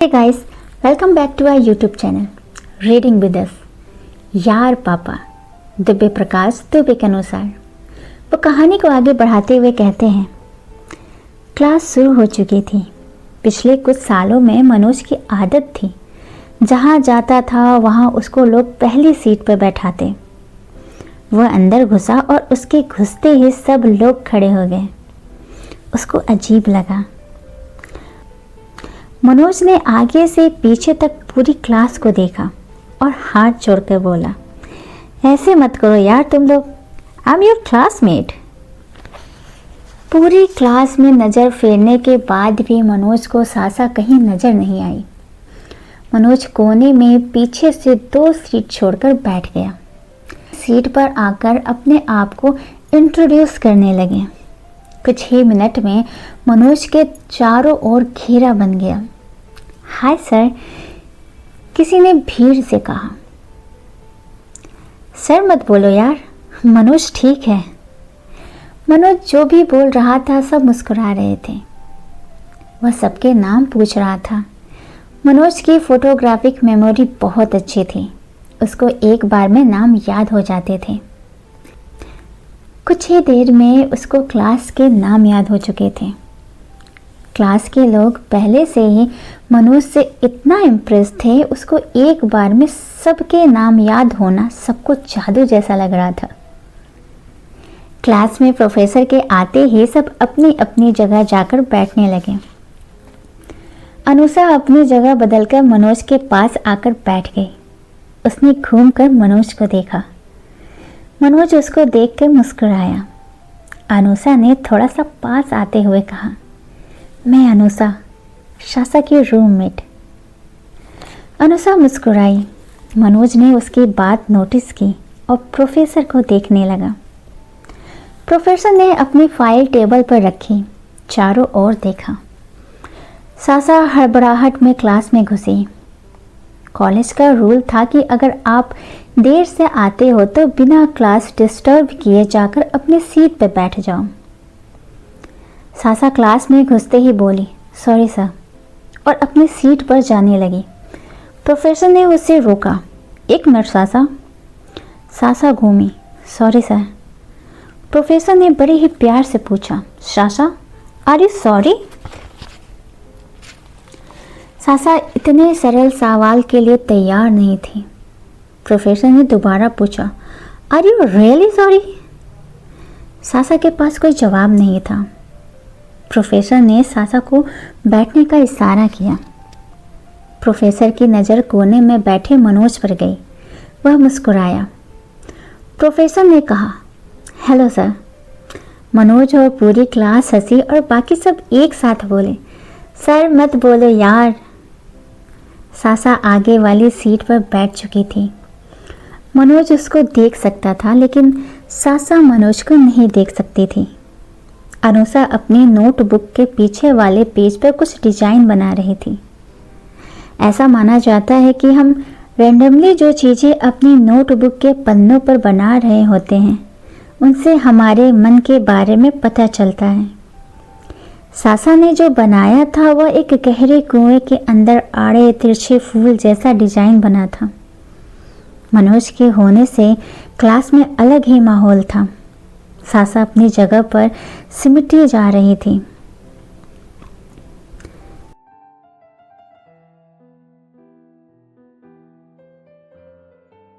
Hey guys, welcome back to our YouTube channel Reading with us। यार पापा दिव्य प्रकाश दुबे के अनुसार वो कहानी को आगे बढ़ाते हुए कहते हैं, क्लास शुरू हो चुकी थी। पिछले कुछ सालों में मनोज की आदत थी, जहाँ जाता था वहाँ उसको लोग पहली सीट पर बैठाते। वह अंदर घुसा और उसके घुसते ही सब लोग खड़े हो गए। उसको अजीब लगा। मनोज ने आगे से पीछे तक पूरी क्लास को देखा और हाथ जोड़कर बोला, ऐसे मत करो यार तुम लोग, आई एम योर क्लासमेट। पूरी क्लास में नज़र फेरने के बाद भी मनोज को सासा कहीं नज़र नहीं आई। मनोज कोने में पीछे से 2 सीट छोड़कर बैठ गया। सीट पर आकर अपने आप को इंट्रोड्यूस करने लगे। कुछ ही मिनट में मनोज के चारों ओर घेरा बन गया। हाय सर, किसी ने भीड़ से कहा। सर मत बोलो यार, मनोज ठीक है। मनोज जो भी बोल रहा था सब मुस्कुरा रहे थे। वह सबके नाम पूछ रहा था। मनोज की फोटोग्राफिक मेमोरी बहुत अच्छी थी, उसको एक बार में नाम याद हो जाते थे। कुछ ही देर में उसको क्लास के नाम याद हो चुके थे। क्लास के लोग पहले से ही मनोज से इतना इम्प्रेस थे, उसको एक बार में सबके नाम याद होना सबको जादू जैसा लग रहा था। क्लास में प्रोफेसर के आते ही सब अपनी अपनी जगह जाकर बैठने लगे। अनुषा अपनी जगह बदलकर मनोज के पास आकर बैठ गई। उसने घूमकर मनोज को देखा। मनोज उसको देखकर मुस्कुराया। अनुषा ने थोड़ा सा पास आते हुए कहा, मैं अनुषा, सासा की रूममेट। अनुषा मुस्कुराई। मनोज ने उसकी बात नोटिस की और प्रोफेसर को देखने लगा। प्रोफेसर ने अपनी फाइल टेबल पर रखी, चारों ओर देखा। सासा हड़बड़ाहट में क्लास में घुसी। कॉलेज का रूल था कि अगर आप देर से आते हो तो बिना क्लास डिस्टर्ब किए जाकर अपनी सीट पर बैठ जाओ। सासा क्लास में घुसते ही बोली, सॉरी सर, और अपनी सीट पर जाने लगी। प्रोफेसर ने उसे रोका। 1 मिनट सासा। सासा घूमी, सॉरी सर। प्रोफेसर ने बड़े ही प्यार से पूछा, सासा आर यू सॉरी? सासा इतने सरल सवाल के लिए तैयार नहीं थी। प्रोफेसर ने दोबारा पूछा, आर यू रियली सॉरी? सासा के पास कोई जवाब नहीं था। प्रोफेसर ने सासा को बैठने का इशारा किया। प्रोफेसर की नज़र कोने में बैठे मनोज पर गई। वह मुस्कुराया। प्रोफेसर ने कहा, हेलो सर। मनोज और पूरी क्लास हंसी और बाकी सब एक साथ बोले, सर मत बोलो यार। सासा आगे वाली सीट पर बैठ चुकी थी। मनोज उसको देख सकता था, लेकिन सासा मनोज को नहीं देख सकती थी। अनुषा अपनी नोटबुक के पीछे वाले पेज पर कुछ डिजाइन बना रही थी। ऐसा माना जाता है कि हम रैंडमली जो चीज़ें अपनी नोटबुक के पन्नों पर बना रहे होते हैं, उनसे हमारे मन के बारे में पता चलता है। सासा ने जो बनाया था वह एक गहरे कुएं के अंदर आड़े तिरछे फूल जैसा डिजाइन बना था। मनोज के होने से क्लास में अलग ही माहौल था। सासा अपनी जगह पर सिमटी जा रही थी।